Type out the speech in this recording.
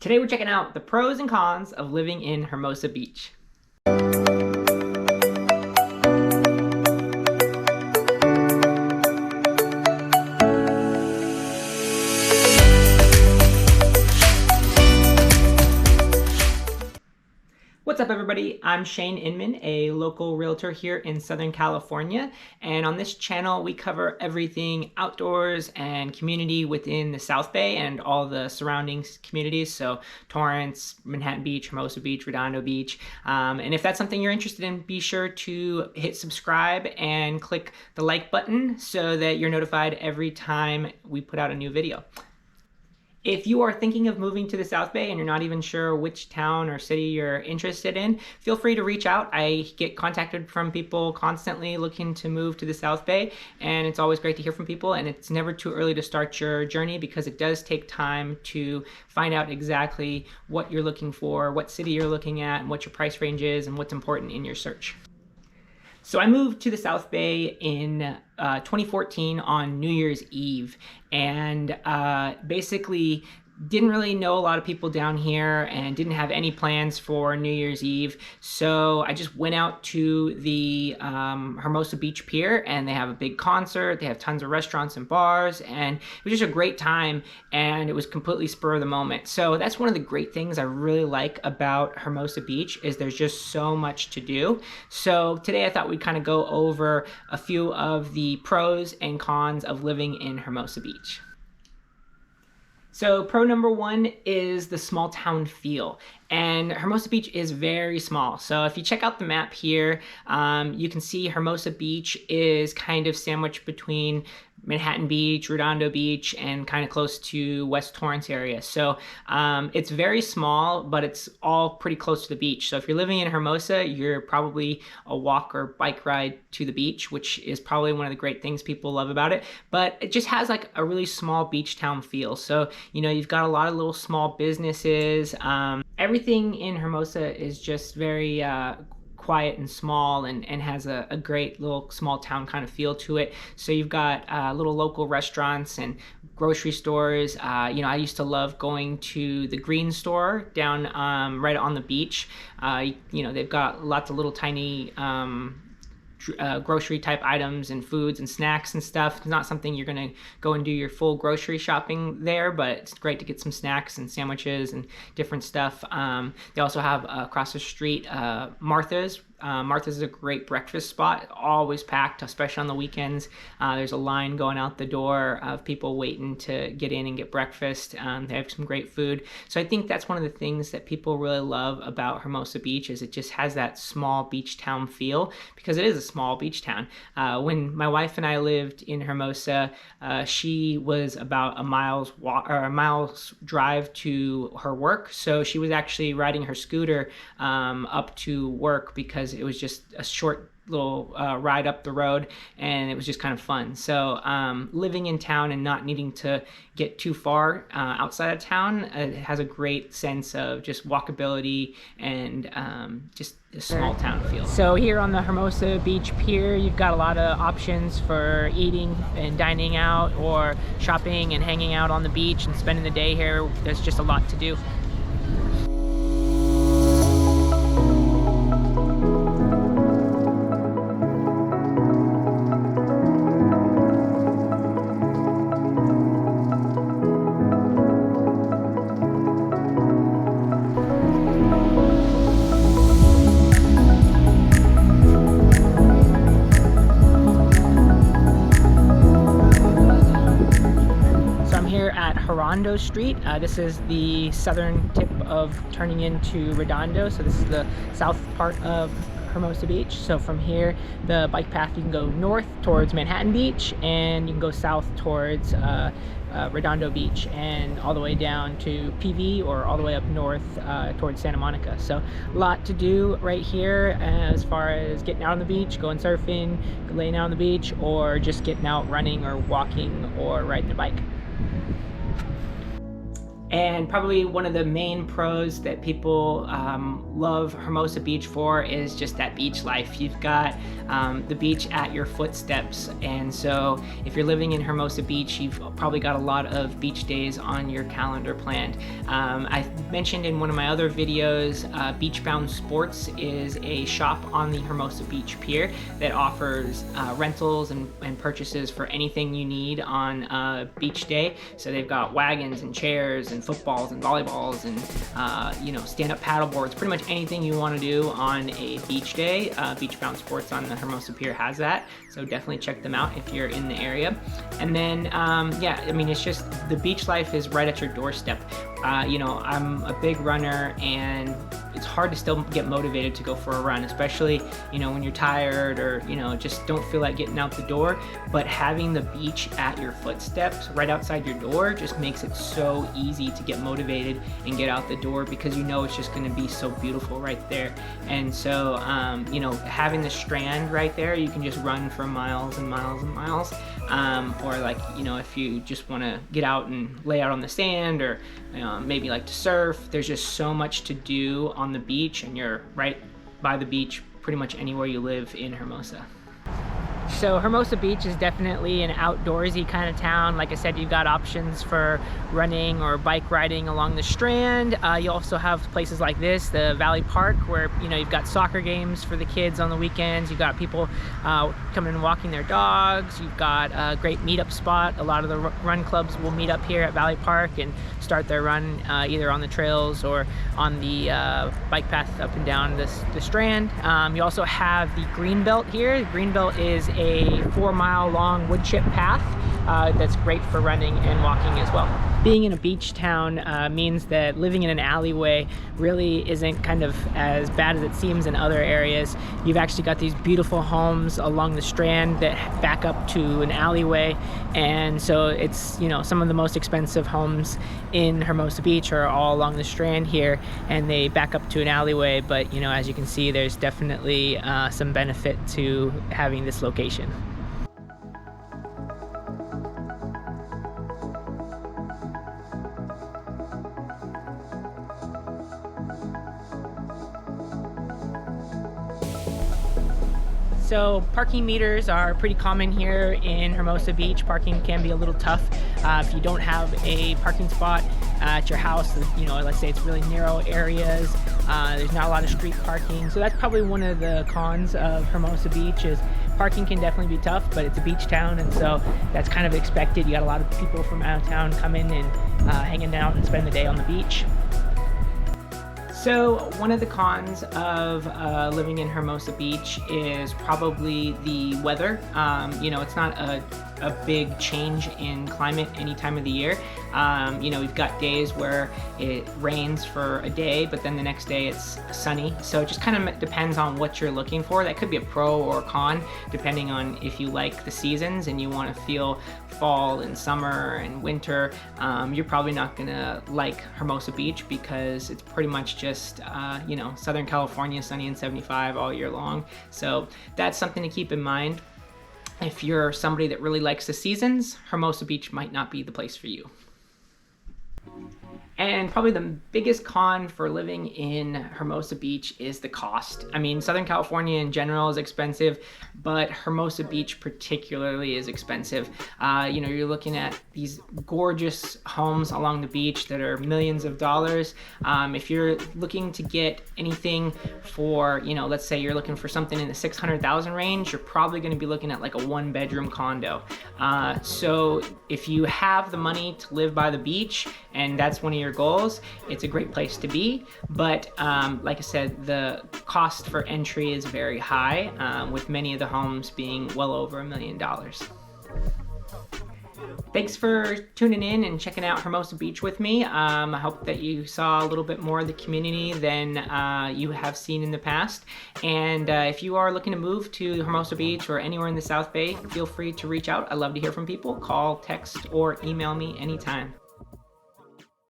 Today we're checking out the pros and cons of living in Hermosa Beach. What's up everybody, I'm CheyneInman, a local realtor here in Southern California, and on this channel we cover everything outdoors and community within the South Bay and all the surrounding communities, so Torrance, Manhattan Beach, Hermosa Beach, Redondo Beach, and if that's something you're interested in, be sure to hit subscribe and click the like button so that you're notified every time we put out a new video. If you are thinking of moving to the South Bay and you're not even sure which town or city you're interested in, feel free to reach out. I get contacted from people constantly looking to move to the South Bay, and it's always great to hear from people, and it's never too early to start your journey because it does take time to find out exactly what you're looking for, what city you're looking at, and what your price range is, and what's important in your search. So I moved to the South Bay in 2014 on New Year's Eve, and basically didn't really know a lot of people down here and didn't have any plans for New Year's Eve. So I just went out to the Hermosa Beach Pier, and they have a big concert. They have tons of restaurants and bars, and it was just a great time, and it was completely spur of the moment. So that's one of the great things I really like about Hermosa Beach is there's just so much to do. So today I thought we'd kind of go over a few of the pros and cons of living in Hermosa Beach. So pro number one is the small town feel. And Hermosa Beach is very small. So if you check out the map here, you can see Hermosa Beach is kind of sandwiched between Manhattan Beach, Redondo Beach, and kind of close to West Torrance area. So it's very small, but it's all pretty close to the beach. So if you're living in Hermosa, you're probably a walk or bike ride to the beach, which is probably one of the great things people love about it. But it just has like a really small beach town feel. So, you know, you've got a lot of little small businesses. Everything in Hermosa is just very quiet and small, and has a great little small town kind of feel to it. So you've got little local restaurants and grocery stores. You know, I used to love going to the Green Store down right on the beach. You know, they've got lots of little tiny grocery type items and foods and snacks and stuff. It's not something you're gonna go and do your full grocery shopping there, but it's great to get some snacks and sandwiches and different stuff. They also have across the street Martha's. Martha's is a great breakfast spot, always packed, especially on the weekends. There's a line going out the door of people waiting to get in and get breakfast. They have some great food. So I think that's one of the things that people really love about Hermosa Beach is it just has that small beach town feel, because it is a small beach town. When my wife and I lived in Hermosa, she was about a mile's drive to her work. So she was actually riding her scooter up to work because it was just a short little ride up the road, and it was just kind of fun. So living in town and not needing to get too far outside of town, it has a great sense of just walkability and just a small town feel. So here on the Hermosa Beach Pier, you've got a lot of options for eating and dining out, or shopping and hanging out on the beach and spending the day here. There's just a lot to do. Redondo Street. This is the southern tip of turning into Redondo. So this is the south part of Hermosa Beach. So from here, the bike path, you can go north towards Manhattan Beach, and you can go south towards Redondo Beach, and all the way down to PV, or all the way up north towards Santa Monica. So a lot to do right here as far as getting out on the beach, going surfing, laying out on the beach, or just getting out running or walking or riding a bike. And probably one of the main pros that people love Hermosa Beach for is just that beach life. You've got the beach at your footsteps, and so if you're living in Hermosa Beach, you've probably got a lot of beach days on your calendar planned. I mentioned in one of my other videos, Beachbound Sports is a shop on the Hermosa Beach Pier that offers rentals and purchases for anything you need on a beach day. So they've got wagons and chairs and footballs and volleyballs and stand-up paddle boards, pretty much anything you want to do on a beach day. Beachbound Sports on the Hermosa Pier has that, so definitely check them out if you're in the area. And then it's just the beach life is right at your doorstep. I'm a big runner, and it's hard to still get motivated to go for a run, especially when you're tired or just don't feel like getting out the door. But having the beach at your footsteps right outside your door just makes it so easy to get motivated and get out the door, because it's just going to be so beautiful right there. And so having the strand right there, you can just run for miles and miles and miles. Or if you just want to get out and lay out on the sand, or maybe like to surf, there's just so much to do on the beach, and you're right by the beach pretty much anywhere you live in Hermosa. So Hermosa Beach is definitely an outdoorsy kind of town. Like I said, you've got options for running or bike riding along the Strand. You also have places like this, the Valley Park, where you've got soccer games for the kids on the weekends. You've got people coming and walking their dogs. You've got a great meetup spot. A lot of the run clubs will meet up here at Valley Park and start their run either on the trails or on the bike path up and down the Strand. You also have the Greenbelt here. The Greenbelt is a 4-mile long wood chip path that's great for running and walking as well. Being in a beach town means that living in an alleyway really isn't kind of as bad as it seems in other areas. You've actually got these beautiful homes along the Strand that back up to an alleyway, and so it's some of the most expensive homes in Hermosa Beach are all along the Strand here, and they back up to an alleyway. But as you can see, there's definitely some benefit to having this location. So parking meters are pretty common here in Hermosa Beach. Parking can be a little tough if you don't have a parking spot at your house. Let's say it's really narrow areas. There's not a lot of street parking. So that's probably one of the cons of Hermosa Beach, is parking can definitely be tough, but it's a beach town, and so that's kind of expected. You got a lot of people from out of town coming and hanging out and spend the day on the beach. So one of the cons of living in Hermosa Beach is probably the weather. It's not a big change in climate any time of the year. We've got days where it rains for a day, but then the next day it's sunny. So it just kind of depends on what you're looking for. That could be a pro or a con, depending on if you like the seasons and you want to feel fall and summer and winter. You're probably not gonna like Hermosa Beach, because it's pretty much just Southern California, sunny and 75 all year long. So that's something to keep in mind. If you're somebody that really likes the seasons, Hermosa Beach might not be the place for you. And probably the biggest con for living in Hermosa Beach is the cost. I mean, Southern California in general is expensive, but Hermosa Beach particularly is expensive. You're looking at these gorgeous homes along the beach that are millions of dollars. If you're looking to get anything for, let's say you're looking for something in the $600,000 range, you're probably going to be looking at like a 1-bedroom condo. So if you have the money to live by the beach and that's one of your goals, it's a great place to be. But like I said, the cost for entry is very high, with many of the homes being well over $1 million. Thanks for tuning in and checking out Hermosa Beach with me. I hope that you saw a little bit more of the community than you have seen in the past. And if you are looking to move to Hermosa Beach or anywhere in the South Bay, feel free to reach out. I love to hear from people. Call, text, or email me anytime.